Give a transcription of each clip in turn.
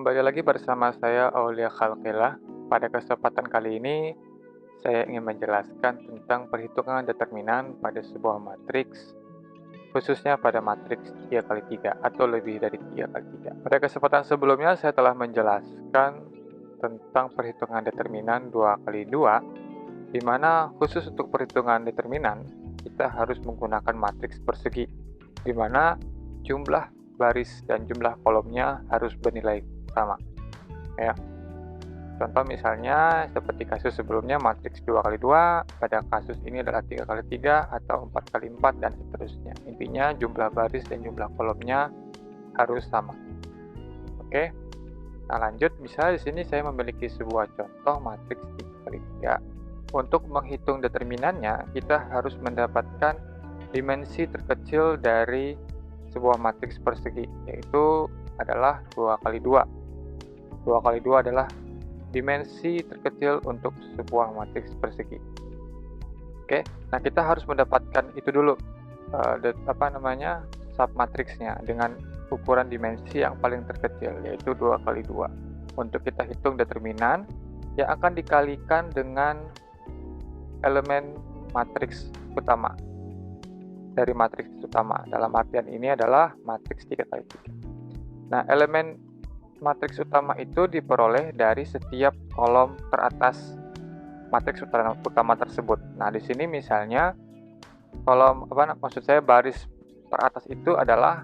Kembali lagi bersama saya Aulia Khalqillah. Pada kesempatan kali ini, saya ingin menjelaskan tentang perhitungan determinan pada sebuah matriks, khususnya pada matriks 3 kali 3 atau lebih dari 3 kali 3. Pada kesempatan sebelumnya, saya telah menjelaskan tentang perhitungan determinan 2 kali 2, di mana khusus untuk perhitungan determinan, kita harus menggunakan matriks persegi, di mana jumlah baris dan jumlah kolomnya harus bernilai sama. Ya. Contoh misalnya seperti kasus sebelumnya matriks 2 kali 2, pada kasus ini adalah 3 kali 3 atau 4 kali 4 dan seterusnya. Intinya jumlah baris dan jumlah kolomnya harus sama. Oke. Nah, lanjut, misalnya di sini saya memiliki sebuah contoh matriks 3 kali 3. Untuk menghitung determinannya, kita harus mendapatkan dimensi terkecil dari sebuah matriks persegi, yaitu adalah 2 kali 2. 2 kali 2 adalah dimensi terkecil untuk sebuah matriks persegi. Oke, nah kita harus mendapatkan itu dulu, submatriksnya dengan ukuran dimensi yang paling terkecil, yaitu 2 kali 2. Untuk kita hitung determinan yang akan dikalikan dengan elemen matriks utama dari matriks utama. Dalam artian ini adalah matriks 3 kali 3. Nah, elemen matriks utama itu diperoleh dari setiap kolom teratas matriks utama tersebut. Nah, di sini misalnya kolom baris teratas itu adalah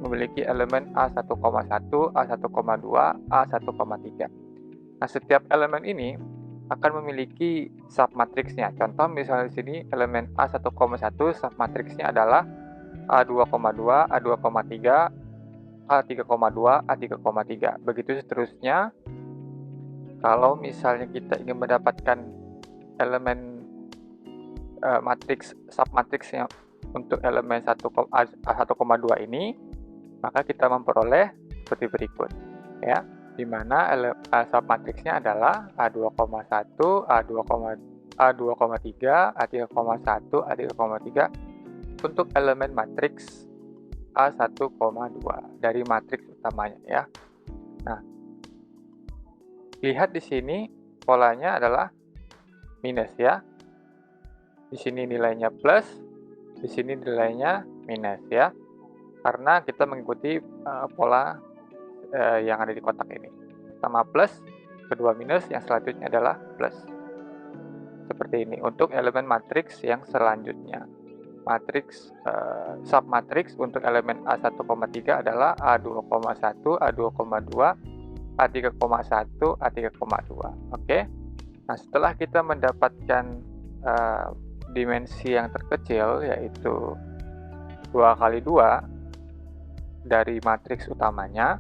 memiliki elemen A1,1, A1,2, A1,3. Nah, setiap elemen ini akan memiliki submatriksnya. Contoh misalnya di sini elemen A1,1 submatriksnya adalah A2,2, A2,3, A3,2, A3,3. Begitu seterusnya. Kalau misalnya kita ingin mendapatkan elemen matriks submatriksnya untuk elemen A1,2 ini, maka kita memperoleh seperti berikut, ya. Di mana submatriksnya adalah A2,1, A2,3, A3,1, A3,3 untuk elemen matriks A1,2 dari matriks utamanya, ya. Nah, lihat di sini polanya adalah minus, ya. Di sini nilainya plus, di sini nilainya minus, ya. Karena kita mengikuti pola yang ada di kotak ini. Pertama plus, kedua minus, yang selanjutnya adalah plus. Seperti ini untuk elemen matriks yang selanjutnya. Matriks submatriks untuk elemen A1,3 adalah A2,1, A2,2, A3,1, A3,2. Oke. Nah, setelah kita mendapatkan dimensi yang terkecil, yaitu 2 kali 2 dari matriks utamanya,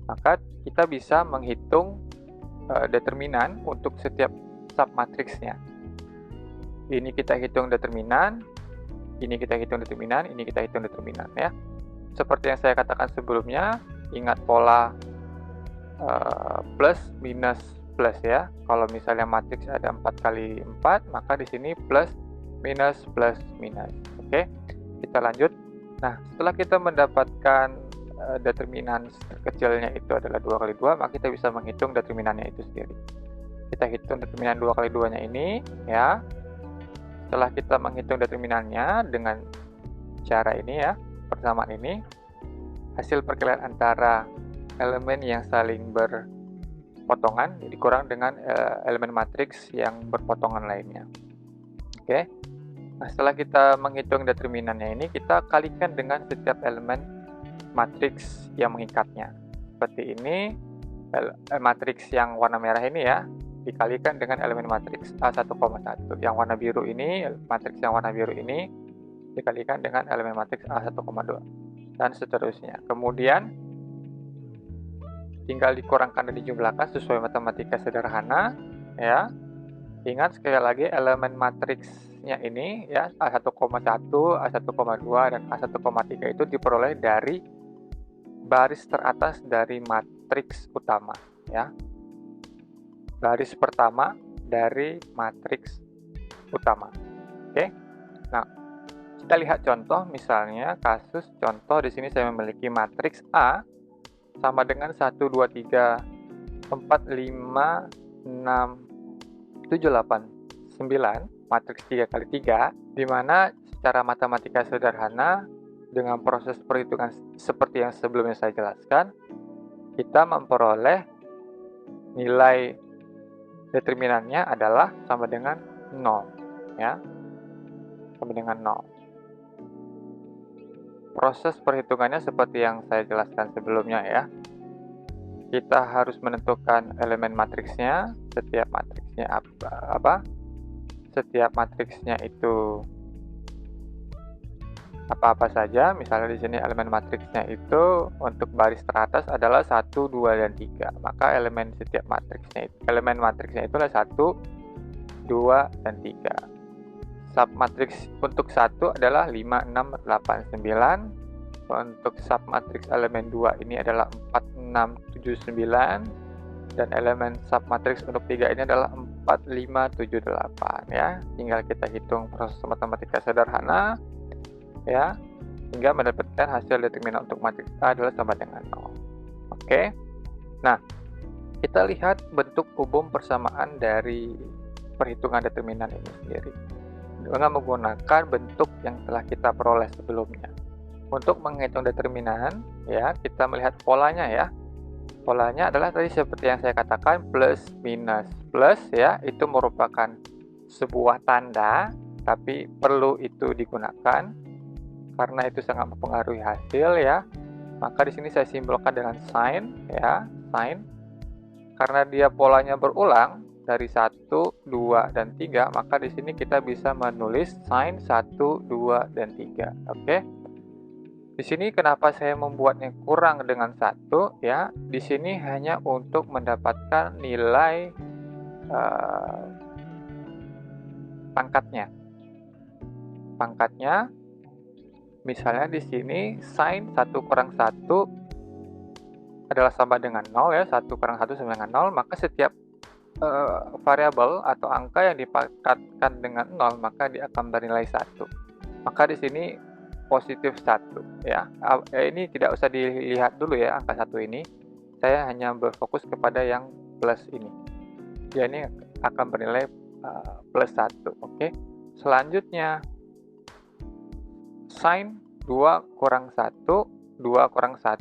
maka kita bisa menghitung determinan untuk setiap submatriksnya. Ini kita hitung determinan, ini kita hitung determinan, ini kita hitung determinan, ya. Seperti yang saya katakan sebelumnya, ingat pola plus minus plus, ya. Kalau misalnya matriks ada 4 kali 4, maka di sini plus minus plus minus. Oke, kita lanjut. Nah, setelah kita mendapatkan determinan terkecilnya itu adalah 2 kali 2, maka kita bisa menghitung determinannya itu sendiri. Kita hitung determinan 2 kali 2-nya ini, ya. Setelah kita menghitung determinannya dengan cara ini, ya, persamaan ini, hasil perkalian antara elemen yang saling berpotongan dikurang dengan elemen matriks yang berpotongan lainnya. Oke. Nah, setelah kita menghitung determinannya ini, kita kalikan dengan setiap elemen matriks yang mengikatnya. Seperti ini, matriks yang warna merah ini, ya, dikalikan dengan elemen matriks A1,1. Yang warna biru ini, matriks yang warna biru ini dikalikan dengan elemen matriks A1,2 dan seterusnya. Kemudian tinggal dikurangkan dan dijumlahkan sesuai matematika sederhana, ya. Ingat sekali lagi elemen matriksnya ini, ya, A1,1, A1,2 dan A1,3 itu diperoleh dari baris teratas dari matriks utama, ya. Baris pertama dari matriks utama. Oke. Nah, kita lihat contoh, misalnya kasus contoh di sini saya memiliki matriks A sama dengan 1, 2, 3, 4, 5, 6, 7, 8, 9, matriks 3 kali 3, di mana secara matematika sederhana dengan proses perhitungan seperti yang sebelumnya saya jelaskan, kita memperoleh nilai determinannya adalah sama dengan 0, ya, sama dengan 0. Proses perhitungannya seperti yang saya jelaskan sebelumnya ya. Kita harus menentukan elemen matriksnya, setiap matriksnya setiap matriksnya itu apa-apa saja. Misalnya di sini elemen matriksnya itu untuk baris teratas adalah 1, 2, dan 3. Maka elemen matriksnya itulah 1, 2, dan 3. Submatriks untuk 1 adalah 5, 6, 8, 9. Untuk submatriks elemen 2 ini adalah 4, 6, 7, 9. Dan elemen submatriks untuk 3 ini adalah 4, 5, 7, 8 ya. Tinggal kita hitung proses matematika sederhana ya, hingga mendapatkan hasil determinan untuk matriks A adalah sama dengan 0. Oke. Nah, kita lihat bentuk umum persamaan dari perhitungan determinan ini sendiri dengan menggunakan bentuk yang telah kita peroleh sebelumnya. Untuk menghitung determinan ya, kita melihat polanya ya. Polanya adalah tadi seperti yang saya katakan, plus minus. Plus ya, itu merupakan sebuah tanda, tapi perlu itu digunakan karena itu sangat mempengaruhi hasil ya. Maka di sini saya simbolkan dengan sign ya, sign. Karena dia polanya berulang dari 1, 2, dan 3, maka di sini kita bisa menulis sign 1, 2, dan 3. Oke. Di sini kenapa saya membuatnya kurang dengan 1 ya? Di sini hanya untuk mendapatkan nilai pangkatnya. Pangkatnya misalnya di sini sin 1 kurang 1 adalah sama dengan 0 ya, 1 kurang 1 sama dengan 0, maka setiap variabel atau angka yang dipangkatkan dengan 0 maka dia akan bernilai 1. Maka di sini positif 1 ya. Ini tidak usah dilihat dulu ya angka 1 ini. Saya hanya berfokus kepada yang plus ini. Dia ini akan bernilai plus 1. Oke. Selanjutnya sin 2 kurang 1, 2 kurang 1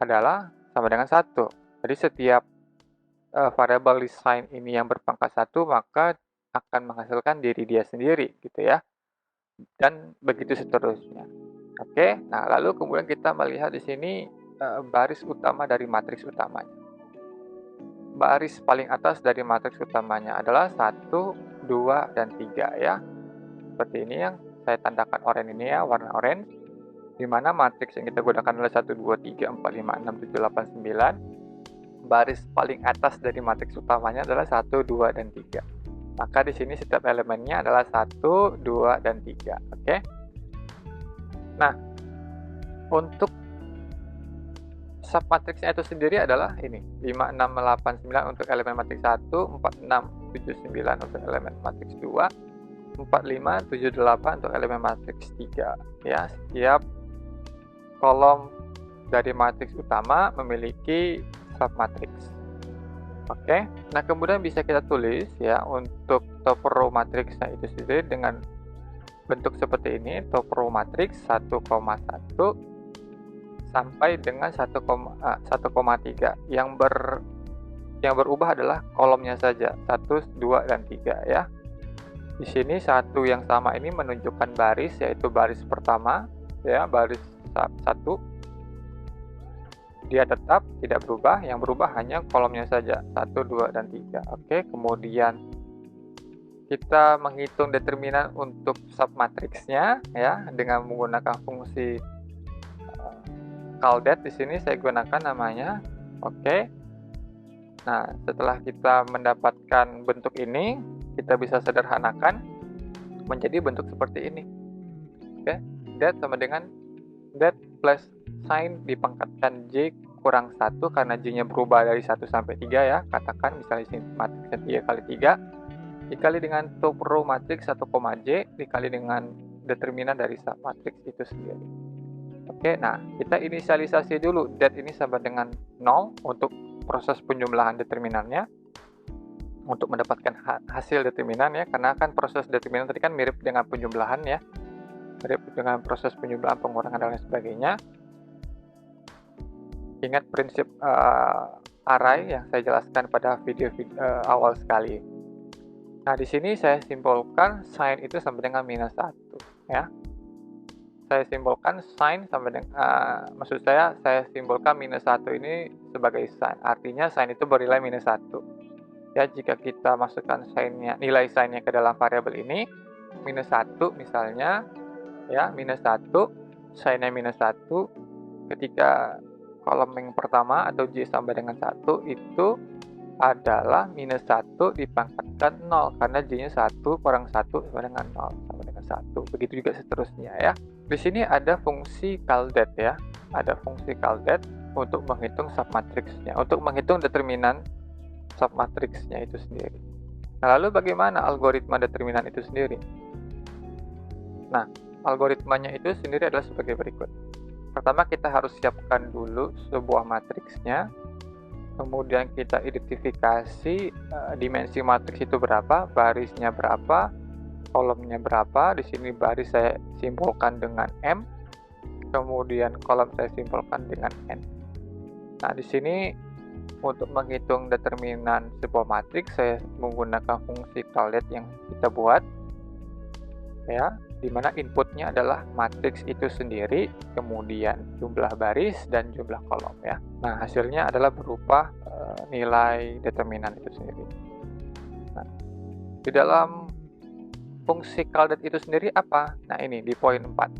adalah sama dengan 1. Jadi setiap variabel di sin ini yang berpangkat 1 maka akan menghasilkan diri dia sendiri gitu ya. Dan begitu seterusnya. Oke. Nah, lalu kemudian kita melihat di sini baris utama dari matriks utamanya. Baris paling atas dari matriks utamanya adalah 1, 2, dan 3 ya. Seperti ini yang saya tandakan oranye ini ya, warna orange. Di mana matriks yang kita gunakan adalah 1, 2, 3, 4, 5, 6, 7, 8, 9. Baris paling atas dari matriks utamanya adalah 1, 2, dan 3. Maka di sini setiap elemennya adalah 1, 2, dan 3. Oke. Nah, untuk submatriksnya itu sendiri adalah ini, 5, 6, 8, 9 untuk elemen matriks 1, 4, 6, 7, 9 untuk elemen matriks 2, 4, 5, 7, 8 untuk elemen matriks 3. Ya, setiap kolom dari matriks utama memiliki submatriks. Oke. Nah, kemudian bisa kita tulis ya untuk top row matriksnya itu sendiri dengan bentuk seperti ini, top row matriks 1,1 sampai dengan 1,3. Yang berubah adalah kolomnya saja, 1, 2, dan 3 ya. Di sini 1 yang sama ini menunjukkan baris, yaitu baris pertama ya, baris 1. Dia tetap tidak berubah, yang berubah hanya kolomnya saja, 1, 2, dan 3. Oke, kemudian kita menghitung determinan untuk submatriksnya ya dengan menggunakan fungsi caldet. Di sini saya gunakan namanya. Oke. Nah, setelah kita mendapatkan bentuk ini, kita bisa sederhanakan menjadi bentuk seperti ini. Oke, det sama dengan det plus sin dipangkatkan j kurang 1 karena j-nya berubah dari 1 sampai 3 ya. Katakan misalnya sini matriksnya 3 kali 3 dikali dengan top row matriks 1, j dikali dengan determinan dari submatriks itu sendiri. Oke, nah kita inisialisasi dulu dat ini sama dengan 0 untuk proses penjumlahan determinannya, untuk mendapatkan hasil determinan ya, karena kan proses determinan tadi kan mirip dengan penjumlahan ya, mirip dengan proses penjumlahan, pengurangan dan lain sebagainya. Ingat prinsip array yang saya jelaskan pada video awal sekali. Nah, di sini saya simpulkan sin itu sama dengan minus 1 ya. Saya simpulkan sin sama dengan maksud saya simpulkan minus 1 ini sebagai sin. Artinya sin itu bernilai minus 1. Ya, jika kita masukkan nilai sin-nya ke dalam variabel ini, minus 1 misalnya, ya, minus 1, sin-nya minus 1, ketika kolom yang pertama atau J sama dengan 1 itu adalah minus 1 dipangkatkan 0, karena J-nya 1 kurang 1 sama dengan 0, sama dengan 1. Begitu juga seterusnya ya. Di sini ada fungsi caldet ya, ada fungsi caldet untuk menghitung submatriksnya, untuk menghitung determinan submatriksnya itu sendiri. Nah, lalu bagaimana algoritma determinan itu sendiri? Nah, algoritmanya itu sendiri adalah sebagai berikut. Pertama, kita harus siapkan dulu sebuah matriksnya, kemudian kita identifikasi dimensi matriks itu berapa, barisnya berapa, kolomnya berapa. Di sini baris saya simpulkan dengan M, kemudian kolom saya simpulkan dengan N. Nah, di sini untuk menghitung determinan sebuah matriks, saya menggunakan fungsi caldet yang kita buat, ya, di mana inputnya adalah matriks itu sendiri, kemudian jumlah baris dan jumlah kolom, ya. Nah, hasilnya adalah berupa nilai determinan itu sendiri. Nah, di dalam fungsi caldet itu sendiri apa? Nah, ini di poin 4.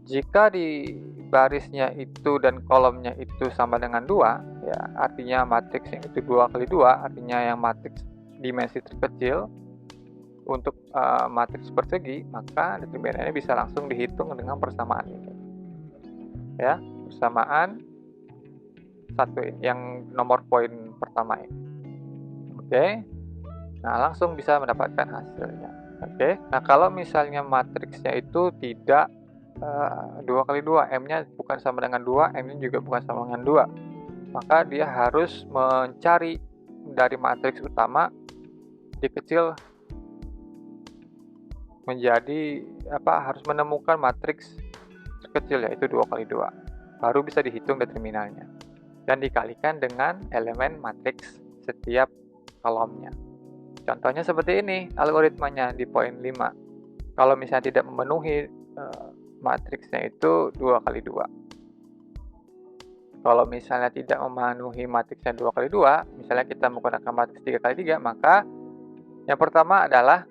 Jika di barisnya itu dan kolomnya itu sama dengan 2, ya, artinya matriks yang itu 2 kali 2, artinya yang matriks dimensi terkecil untuk matriks persegi, maka determinannya bisa langsung dihitung dengan persamaan ini. Ya, persamaan satu ini, yang nomor poin pertama ini. Oke. Nah, langsung bisa mendapatkan hasilnya. Oke. Nah, kalau misalnya matriksnya itu tidak 2 kali 2, M-nya bukan sama dengan 2, M-nya juga bukan sama dengan 2. Maka dia harus mencari dari matriks utama dikecil menjadi harus menemukan matriks terkecil, yaitu 2 kali 2. Baru bisa dihitung determinannya. Dan dikalikan dengan elemen matriks setiap kolomnya. Contohnya seperti ini algoritmanya di poin 5. Kalau misalnya tidak memenuhi matriksnya itu 2 kali 2. Kalau misalnya tidak memenuhi matriksnya 2 kali 2, misalnya kita menggunakan matriks 3 kali 3, maka yang pertama adalah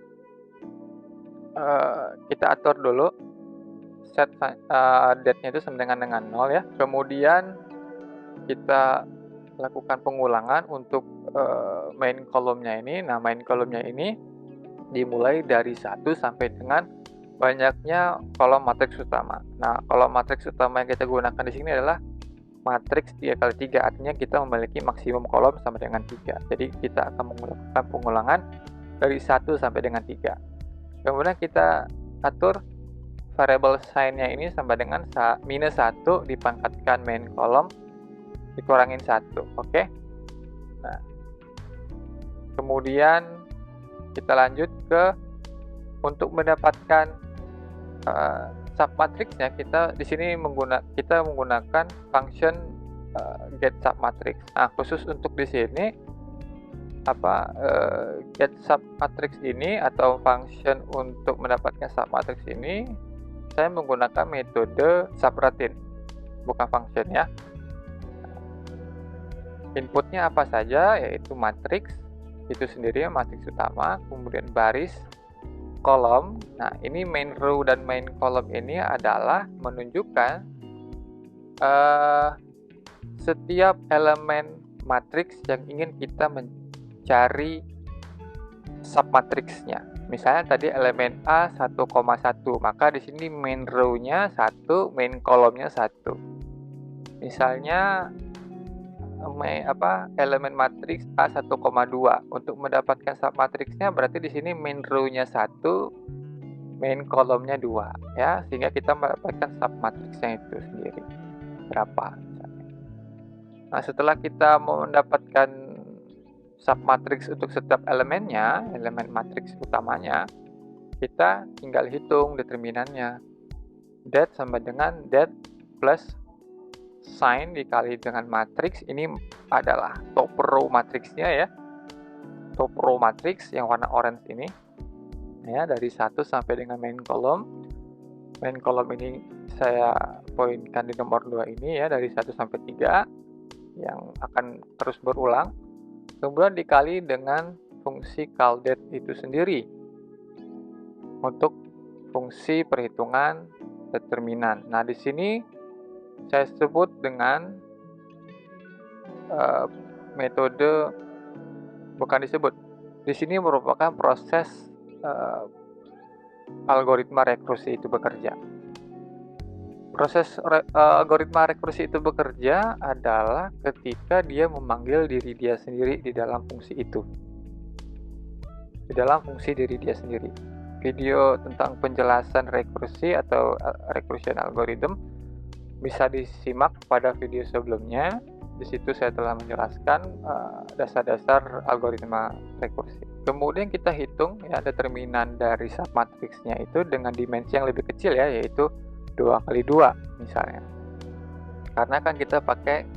kita atur dulu set date-nya itu sama dengan 0 ya. Kemudian kita lakukan pengulangan untuk main kolomnya ini. Nah, main kolomnya ini dimulai dari 1 sampai dengan banyaknya kolom matriks utama. Nah, kolom matriks utama yang kita gunakan di sini adalah matriks 3 kali 3, artinya kita memiliki maksimum kolom sama dengan 3. Jadi kita akan melakukan pengulangan dari 1 sampai dengan 3. Kemudian kita atur variabel sin-nya ini sama dengan minus 1 dipangkatkan main kolom dikurangin 1. Oke. Nah, kemudian kita lanjut ke untuk mendapatkan submatriksnya, kita di sini menggunakan function get submatrix. Nah, khusus untuk di sini get submatrix ini atau function untuk mendapatkan submatrix ini, saya menggunakan metode subroutine, bukan function ya. Inputnya apa saja, yaitu matriks itu sendiri, matriks utama, kemudian baris, kolom. Nah, ini main row dan main kolom ini adalah menunjukkan setiap elemen matriks yang ingin kita mencari submatriksnya. Misalnya tadi elemen A 1,1, maka di sini main row-nya 1, main kolomnya 1. Misalnya elemen matriks A 1,2. Untuk mendapatkan submatriksnya berarti di sini main row-nya 1, main kolomnya 2 ya, sehingga kita mendapatkan submatriksnya itu sendiri berapa misalnya. Nah, setelah kita mendapatkan submatriks untuk setiap elemennya, elemen matriks utamanya, kita tinggal hitung determinannya. Det sama dengan det plus sign dikali dengan matriks, ini adalah top row matriksnya ya. Top row matriks yang warna orange ini ya, dari 1 sampai dengan main kolom. Main kolom ini saya poinkan di nomor 2 ini ya, dari 1 sampai 3 yang akan terus berulang. Kemudian dikali dengan fungsi caldet itu sendiri untuk fungsi perhitungan determinan. Nah, di sini saya sebut dengan metode, bukan disebut, di sini merupakan proses algoritma rekursi itu bekerja. Proses algoritma rekursi itu bekerja adalah ketika dia memanggil diri dia sendiri di dalam fungsi itu. Di dalam fungsi diri dia sendiri. Video tentang penjelasan rekursi atau recursion algorithm bisa disimak pada video sebelumnya. Di situ saya telah menjelaskan dasar-dasar algoritma rekursi. Kemudian kita hitung ya determinan dari submatriksnya itu dengan dimensi yang lebih kecil ya, yaitu 2 kali 2 misalnya. Karena kan kita pakai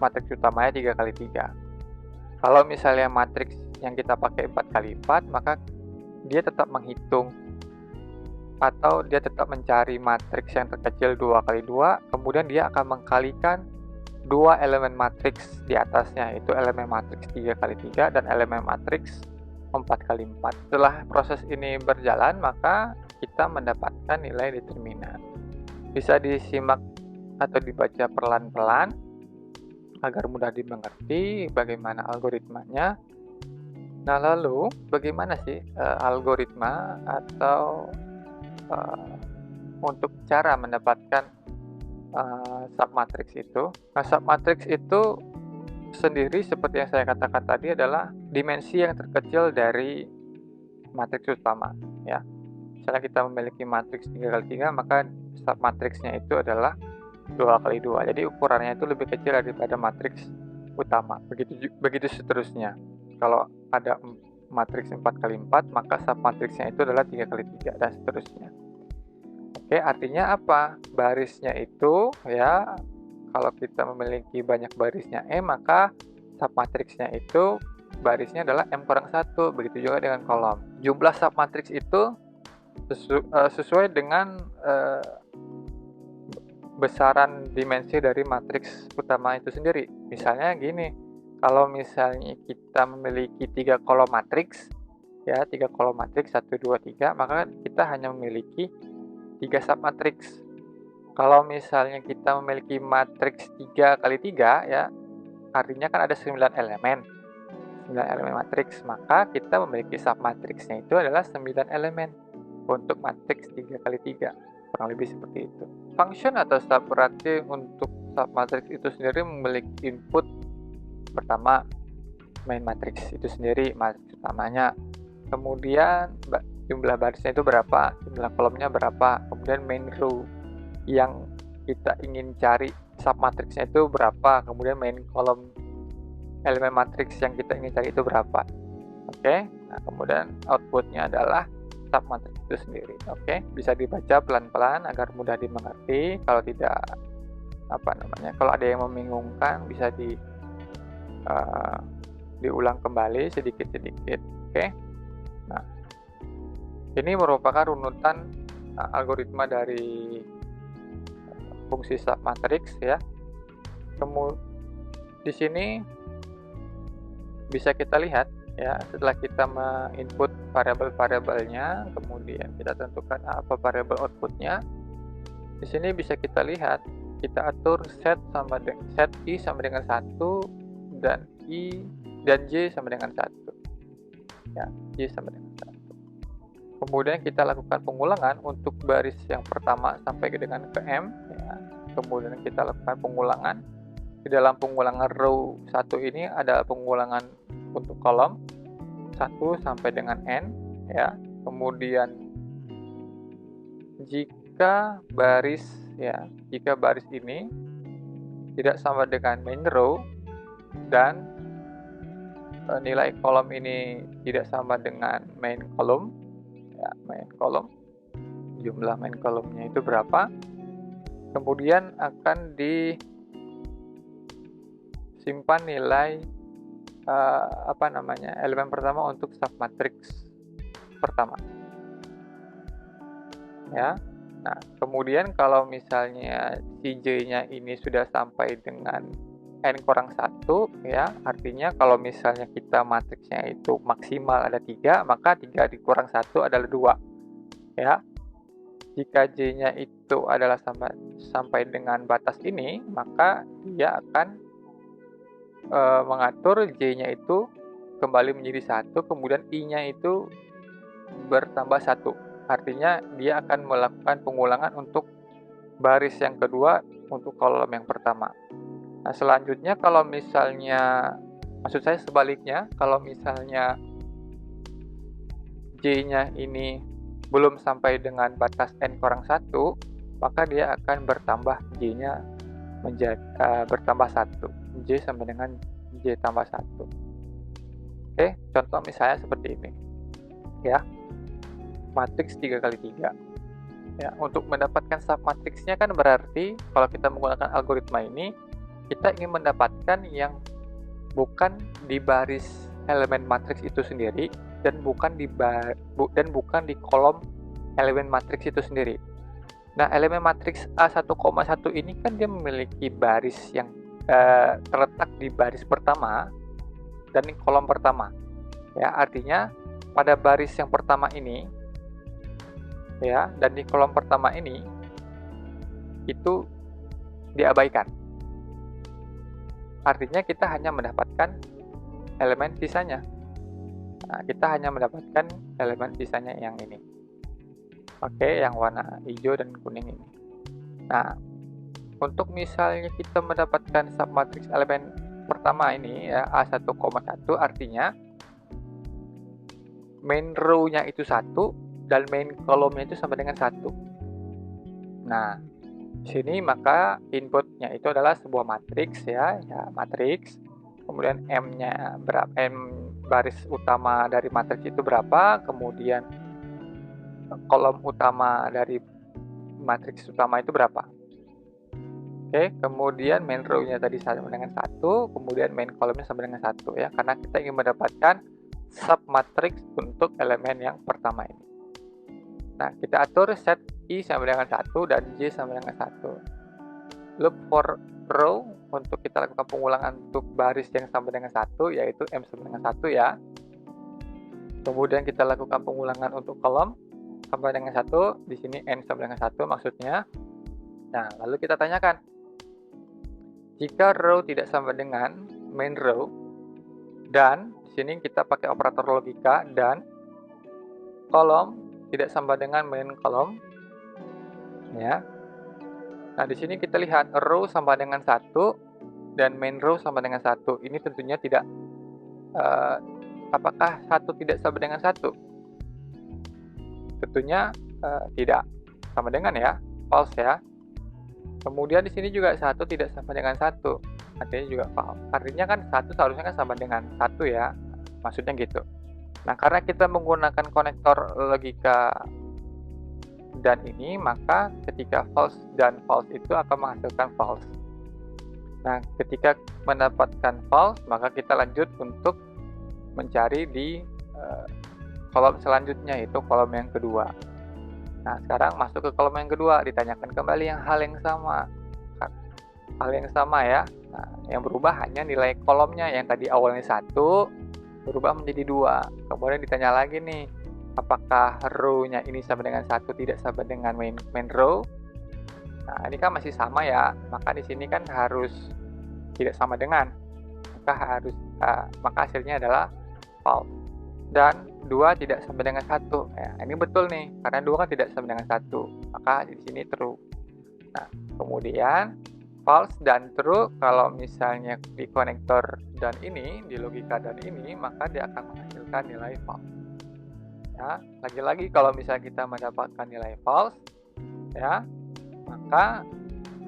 matriks utamanya 3 kali 3. Kalau misalnya matriks yang kita pakai 4 kali 4, maka dia tetap menghitung atau dia tetap mencari matriks yang terkecil 2 kali 2, kemudian dia akan mengkalikan 2 elemen matriks di atasnya, yaitu elemen matriks 3 kali 3 dan elemen matriks 4 kali 4. Setelah proses ini berjalan, maka kita mendapatkan nilai determinan. Bisa disimak atau dibaca pelan-pelan agar mudah dimengerti bagaimana algoritmanya. Nah, lalu bagaimana sih algoritma atau untuk cara mendapatkan submatriks itu? Nah, submatriks itu sendiri seperti yang saya katakan tadi adalah dimensi yang terkecil dari matriks utama ya. Misalnya kita memiliki matriks 3 kali 3, maka submatriksnya itu adalah 2 kali 2. Jadi ukurannya itu lebih kecil daripada matriks utama. Begitu seterusnya. Kalau ada matriks 4 kali 4, maka submatriksnya itu adalah 3 kali 3 dan seterusnya. Oke, artinya apa? Barisnya itu ya, kalau kita memiliki banyak barisnya M, maka submatriksnya itu barisnya adalah M kurang 1. Begitu juga dengan kolom. Jumlah submatriks itu sesuai dengan besaran dimensi dari matriks utama itu sendiri. Misalnya gini, kalau misalnya kita memiliki 3 kolom matriks ya, 3 kolom matriks 1 2 3, maka kita hanya memiliki 3 submatriks. Kalau misalnya kita memiliki matriks 3 kali 3 ya, artinya kan ada 9 elemen. 9 elemen matriks, maka kita memiliki submatriksnya itu adalah 9 elemen untuk matriks 3 kali 3. Kurang lebih seperti itu. Function atau berarti untuk submatriks itu sendiri memiliki input pertama main matriks itu sendiri, matriks utamanya. Kemudian jumlah barisnya itu berapa, jumlah kolomnya berapa, kemudian main row yang kita ingin cari submatriksnya itu berapa, kemudian main kolom elemen matriks yang kita ingin cari itu berapa. Oke, nah kemudian outputnya adalah submatriks itu sendiri. Oke, bisa dibaca pelan-pelan agar mudah dimengerti. Kalau tidak kalau ada yang membingungkan bisa diulang kembali sedikit-sedikit. Oke. Nah, ini merupakan runutan algoritma dari fungsi submatriks ya. Kemudian di sini bisa kita lihat ya, setelah kita menginput variabel-variabelnya, kemudian kita tentukan apa variabel outputnya. Di sini bisa kita lihat, kita atur set I sama dengan 1 dan I dan J sama dengan 1. Ya, J sama dengan 1. Kemudian kita lakukan pengulangan untuk baris yang pertama sampai dengan ke M ya. Kemudian kita lakukan pengulangan. Di dalam pengulangan row 1 ini ada pengulangan untuk kolom 1 sampai dengan N ya. kemudian jika baris ini tidak sama dengan main row dan nilai kolom ini tidak sama dengan main kolom, jumlah main kolomnya itu berapa, kemudian akan disimpan nilai elemen pertama untuk submatriks pertama. Ya. Nah, kemudian kalau misalnya si J-nya ini sudah sampai dengan n-1 ya, artinya kalau misalnya kita matriksnya itu maksimal ada 3, maka 3 dikurang 1 adalah 2. Ya. Jika J-nya itu adalah sampai dengan batas ini, maka dia akan mengatur J-nya itu kembali menjadi 1, kemudian I-nya itu bertambah 1. Artinya dia akan melakukan pengulangan untuk baris yang kedua untuk kolom yang pertama. Nah, selanjutnya kalau misalnya, maksud saya sebaliknya, kalau misalnya J-nya ini belum sampai dengan batas n-1, maka dia akan bertambah J-nya menjadi bertambah 1. J sama dengan J tambah 1. Oke, contoh misalnya seperti ini. Ya. Matriks 3x3. Ya, untuk mendapatkan submatriksnya kan berarti kalau kita menggunakan algoritma ini, kita ingin mendapatkan yang bukan di baris elemen matriks itu sendiri dan bukan di kolom elemen matriks itu sendiri. Nah, elemen matriks A1,1 ini kan dia memiliki baris yang terletak di baris pertama dan di kolom pertama. Ya, artinya pada baris yang pertama ini ya, dan di kolom pertama ini itu diabaikan. Artinya kita hanya mendapatkan elemen sisanya. Nah, kita hanya mendapatkan elemen sisanya yang ini. Oke, yang warna hijau dan kuning ini. Nah, untuk misalnya kita mendapatkan submatriks elemen pertama ini ya, A1,1, artinya main row-nya itu 1 dan main kolomnya itu sama dengan 1. Nah, sini maka inputnya itu adalah sebuah matriks ya matriks. Kemudian M-nya berapa, M baris utama dari matriks itu berapa, kemudian kolom utama dari matriks utama itu berapa. Oke, kemudian main row-nya tadi sama dengan 1, kemudian main kolomnya sama dengan 1 ya, karena kita ingin mendapatkan submatriks untuk elemen yang pertama ini. Nah, kita atur set I sama dengan 1 dan J sama dengan 1. Loop for row, untuk kita lakukan pengulangan untuk baris yang sama dengan 1, yaitu M sama dengan 1 ya. Kemudian kita lakukan pengulangan untuk kolom sama dengan 1, di sini N sama dengan 1 maksudnya. Nah, lalu kita tanyakan, jika row tidak sama dengan main row, dan di sini kita pakai operator logika, dan kolom tidak sama dengan main kolom ya. Nah, di sini kita lihat row sama dengan 1 dan main row sama dengan 1. Ini tentunya tidak apakah 1 tidak sama dengan 1? Tentunya tidak sama dengan ya, false ya. Kemudian di sini juga 1 tidak sama dengan 1. Artinya juga false. Artinya kan 1 seharusnya kan sama dengan 1 ya. Maksudnya gitu. Nah, karena kita menggunakan konektor logika dan ini, maka ketika false dan false itu akan menghasilkan false. Nah, ketika mendapatkan false, maka kita lanjut untuk mencari di kolom selanjutnya, yaitu kolom yang kedua. Nah, sekarang masuk ke kolom yang kedua, ditanyakan kembali hal yang sama ya. Nah, yang berubah hanya nilai kolomnya, yang tadi awalnya 1 berubah menjadi 2. Kemudian ditanya lagi nih, apakah row-nya ini sama dengan 1 tidak sama dengan main row? Nah, ini kan masih sama ya, maka di sini kan harus tidak sama dengan. Maka hasilnya adalah false. Dan 2 tidak sama dengan 1. Ya, ini betul nih, karena 2 kan tidak sama dengan 1. Maka di sini true. Nah, kemudian false dan true, kalau misalnya di konektor dan ini, di logika dan ini, maka dia akan menghasilkan nilai false. Ya, lagi-lagi kalau misalnya kita mendapatkan nilai false, ya, maka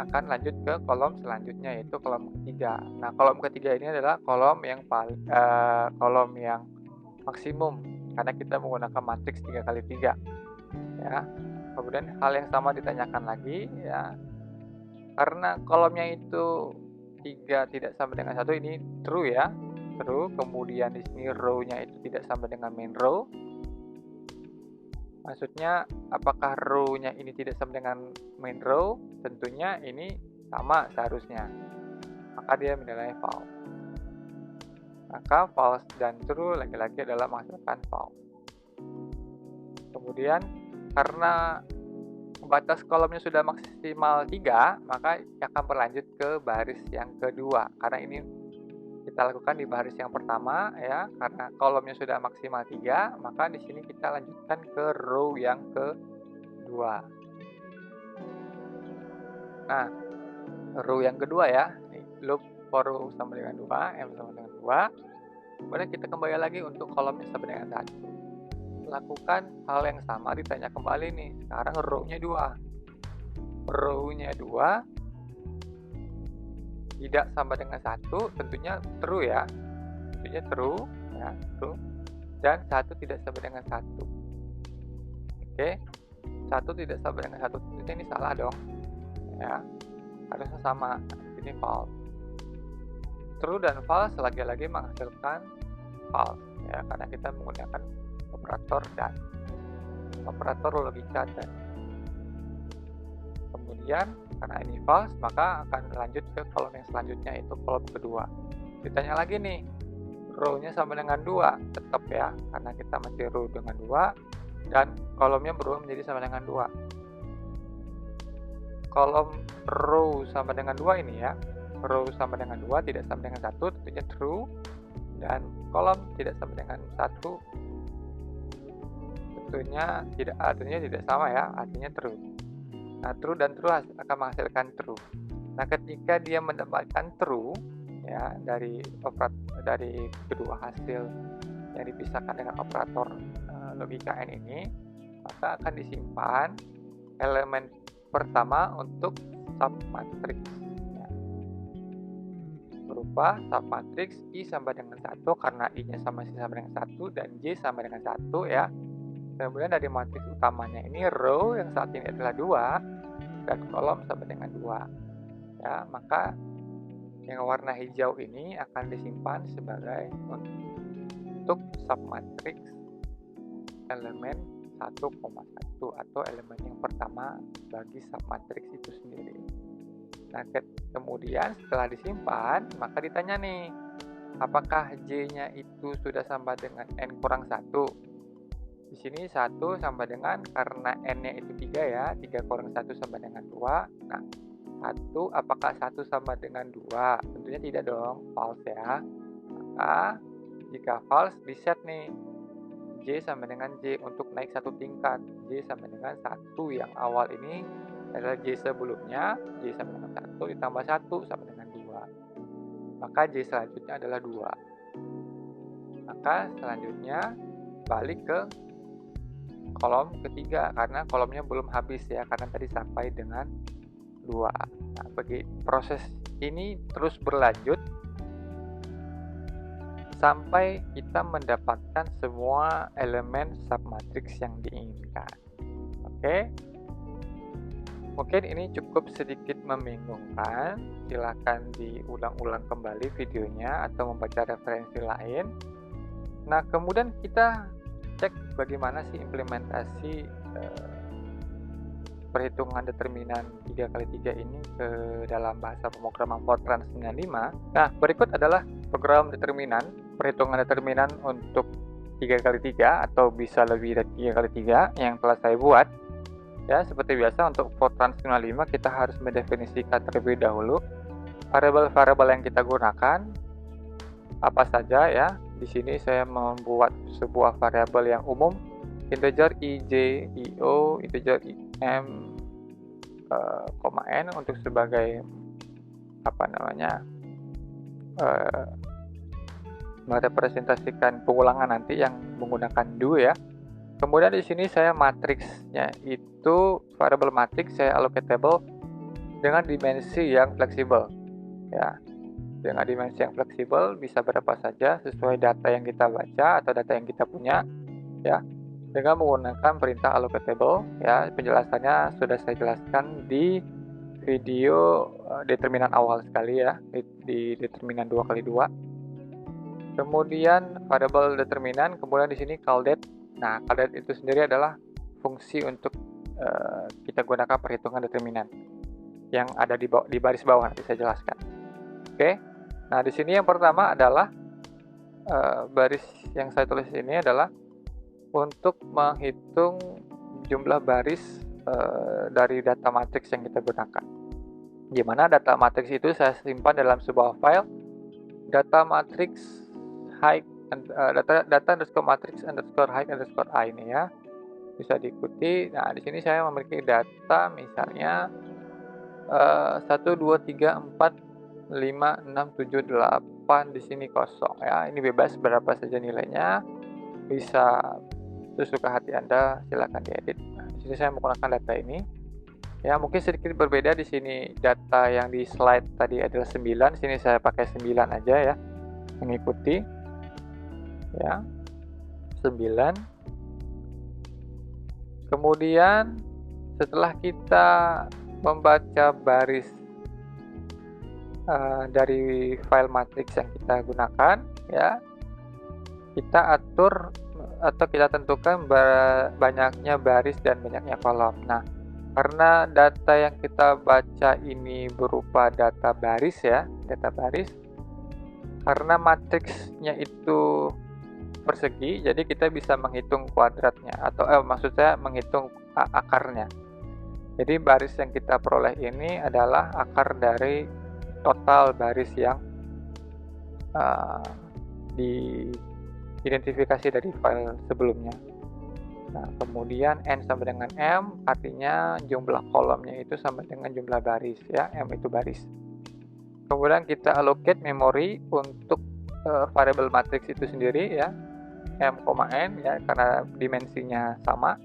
akan lanjut ke kolom selanjutnya, yaitu kolom ketiga. Nah, kolom ketiga ini adalah kolom yang maksimum karena kita menggunakan matriks 3x3, ya. Kemudian hal yang sama ditanyakan lagi, ya. Karena kolomnya itu 3 tidak sama dengan 1, ini true ya. True. Kemudian di sini row-nya itu tidak sama dengan main row. Maksudnya apakah row-nya ini tidak sama dengan main row? Tentunya ini sama seharusnya. Maka dia menilai false. Maka false dan true lagi-lagi adalah menghasilkan false. Kemudian karena batas kolomnya sudah maksimal 3, maka akan berlanjut ke baris yang kedua. Karena ini kita lakukan di baris yang pertama, ya, karena kolomnya sudah maksimal 3, maka di sini kita lanjutkan ke row yang kedua. Nah, row yang kedua ya, loop for row sama dengan 2, M sama dengan 2. Kemudian kita kembali lagi untuk kolom yang sama dengan 1. Lakukan hal yang sama, ditanya kembali nih. Sekarang row-nya 2. Row-nya 2 tidak sama dengan 1, tentunya true ya. Tentunya true, ya, true. Dan 1 tidak sama dengan 1. Oke. 1 tidak sama dengan 1, tentunya ini salah dong. Ya. Harusnya sama. Ini false. True dan false lagi-lagi menghasilkan false, ya, karena kita menggunakan operator dan operator logika dan. Kemudian karena ini false, maka akan lanjut ke kolom yang selanjutnya, yaitu kolom kedua. Ditanya lagi nih, row-nya sama dengan 2, tetap ya, karena kita masih row dengan 2, dan kolomnya berubah menjadi sama dengan 2. Kolom row sama dengan 2 ini ya, row sama dengan 2 tidak sama dengan 1, tentunya true, dan kolom tidak sama dengan 1, tentunya tidak sama ya, artinya true. Nah, true dan true akan menghasilkan true. Nah, ketika dia mendapatkan true, ya, dari kedua hasil yang dipisahkan dengan operator logika N ini, maka akan disimpan elemen pertama untuk submatrix, ya, berupa submatrix I sama dengan 1 karena I-nya sama dengan 1 dan J sama dengan 1 ya. Kemudian dari matriks utamanya ini row yang saat ini adalah 2 dan kolom sama dengan 2. Ya, maka yang warna hijau ini akan disimpan sebagai untuk submatriks elemen 1,1 atau elemen yang pertama bagi submatriks itu sendiri. Nah, kemudian setelah disimpan, maka ditanya nih, apakah J-nya itu sudah sama dengan N kurang 1? Di sini 1 sama dengan, karena N-nya itu 3 ya, 3 kurang 1 sama dengan 2. Nah, 1, apakah 1 sama dengan 2? Tentunya tidak dong, false ya. Maka, jika false, di-set nih. J sama dengan J untuk naik satu tingkat. J sama dengan 1 yang awal ini adalah J sebelumnya. J sama dengan 1 ditambah 1 sama dengan 2. Maka J selanjutnya adalah 2. Maka selanjutnya balik ke kolom ketiga karena kolomnya belum habis ya, karena tadi sampai dengan 2. Nah, proses ini terus berlanjut sampai kita mendapatkan semua elemen submatriks yang diinginkan. Oke. Mungkin ini cukup sedikit membingungkan. Silakan diulang-ulang kembali videonya atau membaca referensi lain. Nah, kemudian kita cek bagaimana sih implementasi perhitungan determinan 3x3 ini ke dalam bahasa pemrograman Fortran 95. Nah, berikut adalah program determinan, perhitungan determinan untuk 3x3 atau bisa lebih dari 3x3 yang telah saya buat. Ya, seperti biasa untuk Fortran 95 kita harus mendefinisikan terlebih dahulu variabel-variabel yang kita gunakan apa saja ya. Di sini saya membuat sebuah variabel yang umum, integer ij, io, integer im, n untuk sebagai merepresentasikan pengulangan nanti yang menggunakan do ya. Kemudian di sini saya matriksnya itu variable matrix saya allocatable dengan dimensi yang fleksibel ya. Dengan dimensi yang fleksibel bisa berapa saja sesuai data yang kita baca atau data yang kita punya ya. Dengan menggunakan perintah allocatable ya, penjelasannya sudah saya jelaskan di video determinan awal sekali ya, di determinan 2x2. Kemudian variable determinan, kemudian di sini callDate. Nah, callDate itu sendiri adalah fungsi untuk kita gunakan perhitungan determinan yang ada di baris bawah, nanti saya jelaskan. Oke. Nah, di sini yang pertama adalah baris yang saya tulis ini adalah untuk menghitung jumlah baris dari data matriks yang kita gunakan. Di mana data matriks itu saya simpan dalam sebuah file data matrix height data underscore matrix underscore height underscore I ini ya. Bisa diikuti. Nah, di sini saya memiliki data misalnya 1 2 3 4 5, 6, 7, 8 di sini kosong ya. Ini bebas berapa saja nilainya. Bisa sesuka hati Anda, silakan diedit. Nah, di sini saya menggunakan data ini. Ya, mungkin sedikit berbeda di sini data yang di slide tadi adalah 9, di sini saya pakai 9 aja ya. Mengikuti ya. 9. Kemudian setelah kita membaca baris dari file matriks yang kita gunakan ya, kita atur atau kita tentukan banyaknya baris dan banyaknya kolom. Nah, karena data yang kita baca ini berupa data baris ya, data baris, karena matriksnya itu persegi, jadi kita bisa menghitung kuadratnya atau maksud saya menghitung akarnya. Jadi baris yang kita peroleh ini adalah akar dari total baris yang diidentifikasi dari file sebelumnya. Nah, kemudian N sama dengan M, artinya jumlah kolomnya itu sama dengan jumlah baris ya, M itu baris. Kemudian kita allocate memori untuk variable matrix itu sendiri ya, M, N ya, karena dimensinya sama,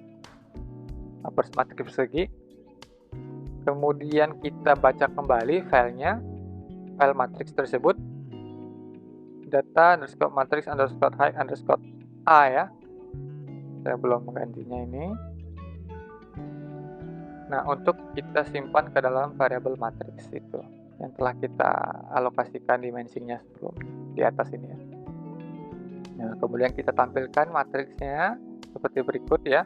matriks persegi. Kemudian kita baca kembali filenya, file matriks tersebut, data underscore matrix underscore height underscore A ya. Saya belum menggantinya ini. Nah, untuk kita simpan ke dalam variable matrix itu yang telah kita alokasikan dimensinya sebelumnya di atas ini ya. Nah, kemudian kita tampilkan matriksnya seperti berikut ya.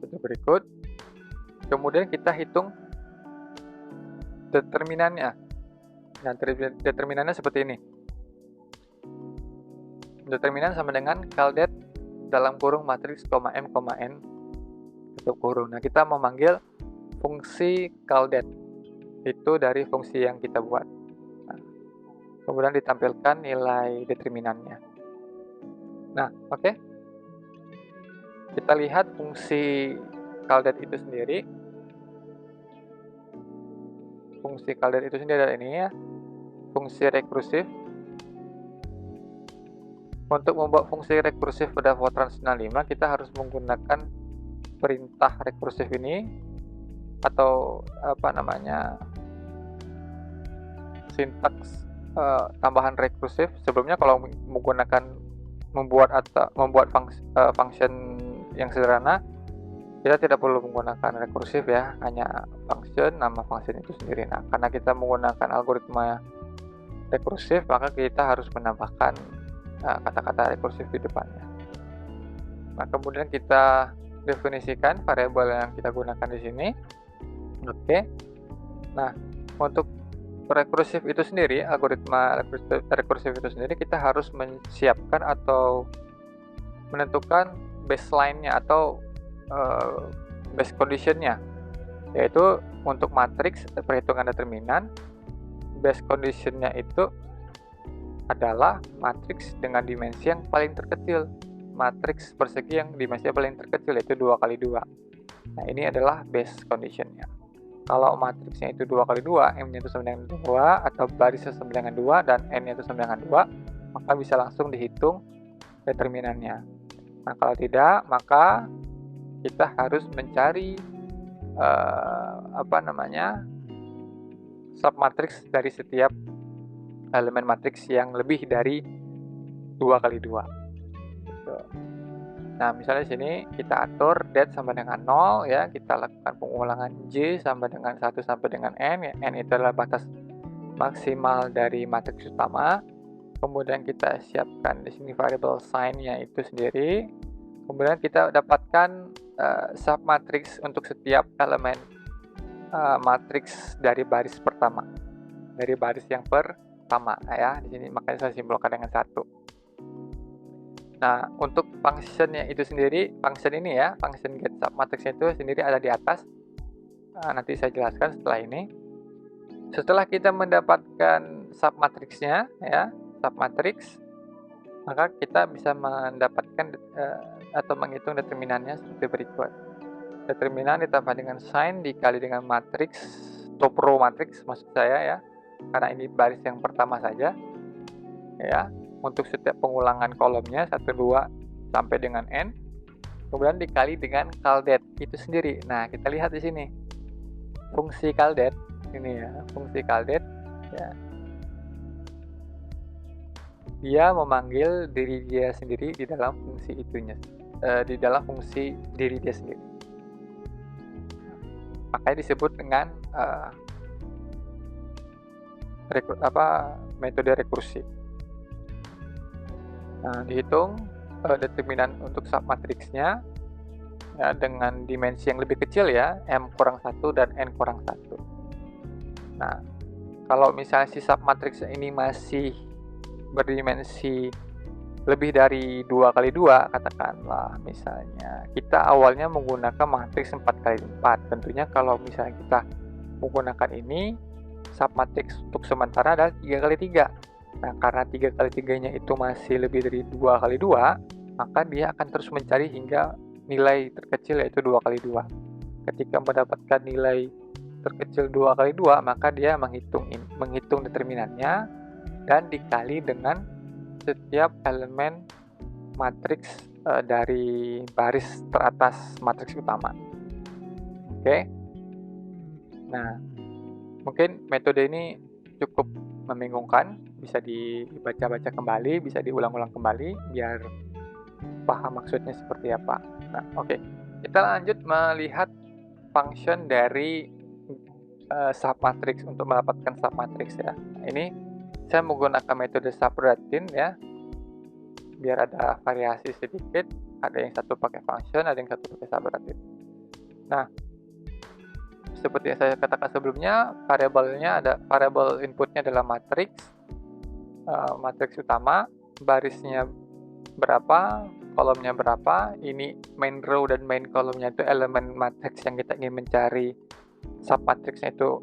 Seperti berikut. Kemudian kita hitung determinannya. Nah, determinannya seperti ini. Determinan sama dengan callDate dalam kurung matriks, M, N tutup kurung. Nah, kita memanggil fungsi callDate itu dari fungsi yang kita buat. Nah, kemudian ditampilkan nilai determinannya. Nah, oke. Kita lihat fungsi callDate itu sendiri. Fungsi callDate itu sendiri adalah ini ya, fungsi rekursif. Untuk membuat fungsi rekursif pada Fortran 95, kita harus menggunakan perintah rekursif ini atau sintaks tambahan rekursif. Sebelumnya kalau menggunakan membuat function yang sederhana, kita tidak perlu menggunakan rekursif ya, hanya function, nama function itu sendiri. Nah, karena kita menggunakan algoritma rekursif, maka kita harus menambahkan kata-kata rekursif di depannya. Nah, kemudian kita definisikan variabel yang kita gunakan di sini. Oke. Nah, untuk rekursif itu sendiri, algoritma rekursif itu sendiri, kita harus menyiapkan atau menentukan baseline-nya atau base condition-nya, yaitu untuk matriks perhitungan determinan, base condition-nya itu adalah matriks dengan dimensi yang paling terkecil, matriks persegi yang dimensinya paling terkecil, yaitu 2x2. Nah, ini adalah base condition-nya. Kalau matriksnya itu 2x2, M-nya itu sama dengan 2, atau barisnya sama dengan 2, dan N-nya itu sama dengan 2, maka bisa langsung dihitung determinannya. Nah, kalau tidak, maka kita harus mencari submatriks dari setiap elemen matriks yang lebih dari 2 kali 2. Gitu. Nah, misalnya di sini kita atur det sama dengan 0 ya, kita lakukan pengulangan j sama dengan 1 sampai dengan n ya. N itu adalah batas maksimal dari matriks utama. Kemudian kita siapkan di sini variable sign-nya itu sendiri. Kemudian kita dapatkan submatriks untuk setiap elemen matriks dari baris pertama. Dari baris yang pertama ya. Di sini makanya saya simbolkan dengan 1. Nah, untuk function-nya itu sendiri, function ini ya, function get submatrix itu sendiri ada di atas. Nanti saya jelaskan setelah ini. Setelah kita mendapatkan submatriksnya ya, submatriks, maka kita bisa mendapatkan atau menghitung determinannya seperti berikut. Determinan ditambah dengan sign dikali dengan matriks, top row matriks maksud saya ya, karena ini baris yang pertama saja ya. Untuk setiap pengulangan kolomnya 1, 2 sampai dengan n, kemudian dikali dengan caldet itu sendiri. Nah, kita lihat di sini fungsi caldet ini ya, fungsi caldet ya, dia memanggil diri dia sendiri di dalam fungsi itunya, di dalam fungsi diri dia sendiri. Makanya disebut dengan metode rekursi. Nah, dihitung determinan untuk submatriksnya ya, dengan dimensi yang lebih kecil ya, m-1 dan n-1. Nah, kalau misalnya si submatriks ini masih berdimensi lebih dari 2 kali 2, katakanlah misalnya kita awalnya menggunakan matriks 4 kali 4. Tentunya kalau misalnya kita menggunakan ini, submatriks untuk sementara adalah 3 kali 3. Nah, karena 3 kali 3-nya itu masih lebih dari 2 kali 2, maka dia akan terus mencari hingga nilai terkecil yaitu 2 kali 2. Ketika mendapatkan nilai terkecil 2 kali 2, maka dia menghitung determinannya dan dikali dengan setiap elemen matriks dari baris teratas matriks utama. Oke. Nah, mungkin metode ini cukup membingungkan, bisa dibaca-baca kembali, bisa diulang-ulang kembali biar paham maksudnya seperti apa. Nah, oke. Kita lanjut melihat function dari submatrix untuk mendapatkan submatrix ya. Nah, ini saya menggunakan metode subroutine ya, biar ada variasi sedikit. Ada yang satu pakai function, ada yang satu pakai subroutine. Nah, seperti yang saya katakan sebelumnya, variabelnya ada, variabel inputnya adalah matriks utama, barisnya berapa, kolomnya berapa. Ini main row dan main kolomnya itu elemen matriks yang kita ingin mencari submatriksnya itu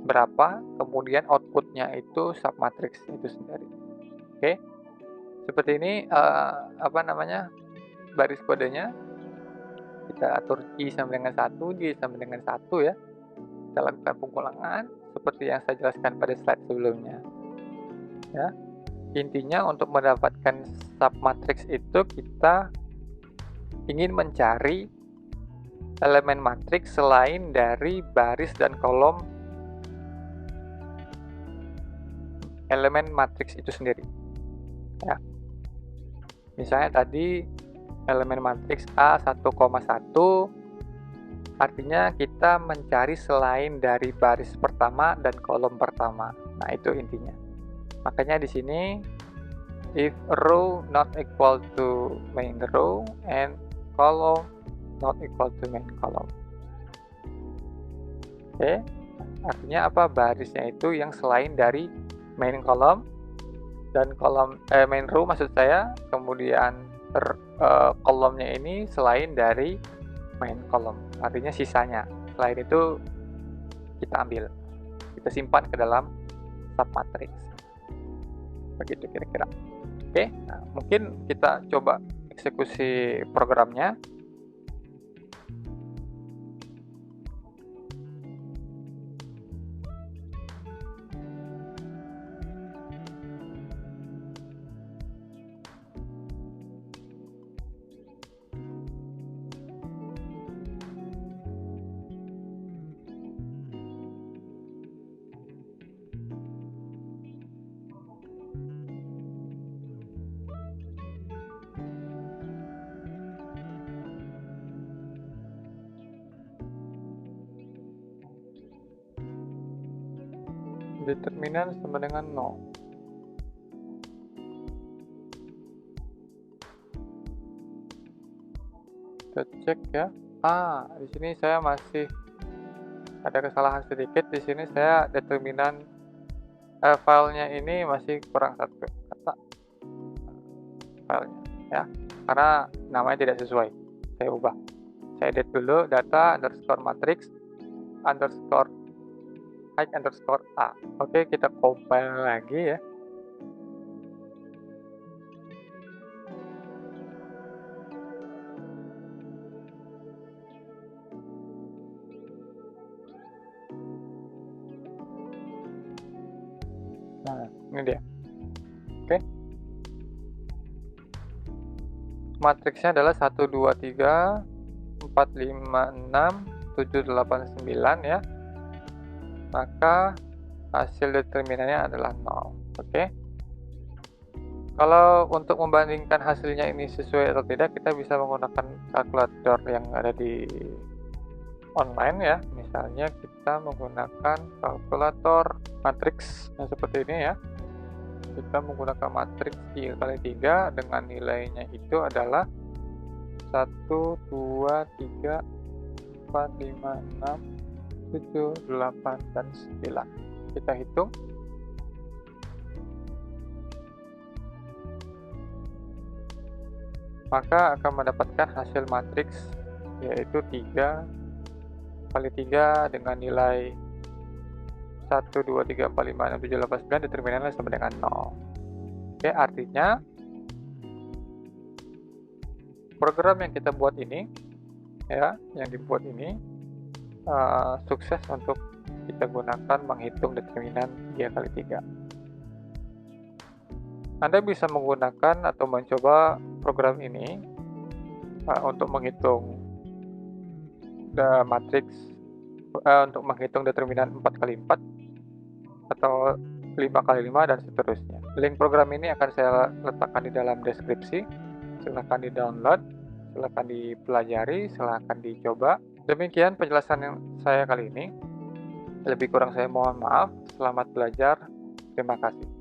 berapa, kemudian outputnya itu submatriks itu sendiri. Oke, seperti ini baris kodenya. Kita atur I sama dengan 1, J sama dengan 1 ya. Kita lakukan pengulangan seperti yang saya jelaskan pada slide sebelumnya. Ya. Intinya untuk mendapatkan submatriks itu kita ingin mencari elemen matriks selain dari baris dan kolom elemen matriks itu sendiri. Ya. Misalnya tadi elemen matriks A 1,1, artinya kita mencari selain dari baris pertama dan kolom pertama. Nah, itu intinya. Makanya di sini if row not equal to main row and column not equal to main column. Oke, artinya apa? Barisnya itu yang selain dari main column dan kolom main row maksud saya, kemudian kolomnya ini selain dari main column, artinya sisanya. Selain itu kita ambil, kita simpan ke dalam submatrix. Begitu kira-kira. Oke, nah, mungkin kita coba eksekusi programnya. Determinan sama dengan 0. Kita cek ya. Di sini saya masih ada kesalahan sedikit. Di sini saya determinan filenya ini masih kurang satu kata filenya ya, karena namanya tidak sesuai. Saya ubah. Saya edit dulu data underscore matrix underscore height underscore a. Oke, kita compile lagi ya. Nah, ini dia. Oke. Matriksnya adalah 1, 2, 3, 4, 5, 6, 7, 8, 9 ya. Maka hasil determinannya adalah 0. Oke. Kalau untuk membandingkan hasilnya ini sesuai atau tidak, kita bisa menggunakan kalkulator yang ada di online ya. Misalnya kita menggunakan kalkulator matriks yang seperti ini ya. Kita menggunakan matriks 3 kali 3 dengan nilainya itu adalah 1, 2, 3, 4, 5, 6, 7, 8, dan 9. Kita hitung. Maka akan mendapatkan hasil matriks yaitu 3 kali 3 dengan nilai 1, 2, 3, 4, 5, 6, 7, 8, 9, determinannya sama dengan 0. Oke, artinya program yang kita buat ini ya, yang dibuat ini sukses untuk kita gunakan menghitung determinan 3 kali 3. Anda bisa menggunakan atau mencoba program ini untuk menghitung matriks, untuk menghitung determinan 4 kali 4 atau 5 kali 5 dan seterusnya. Link program ini akan saya letakkan di dalam deskripsi. Silahkan di-download, silahkan dipelajari, silahkan dicoba. Demikian penjelasan yang saya kali ini. Lebih kurang saya mohon maaf. Selamat belajar. Terima kasih.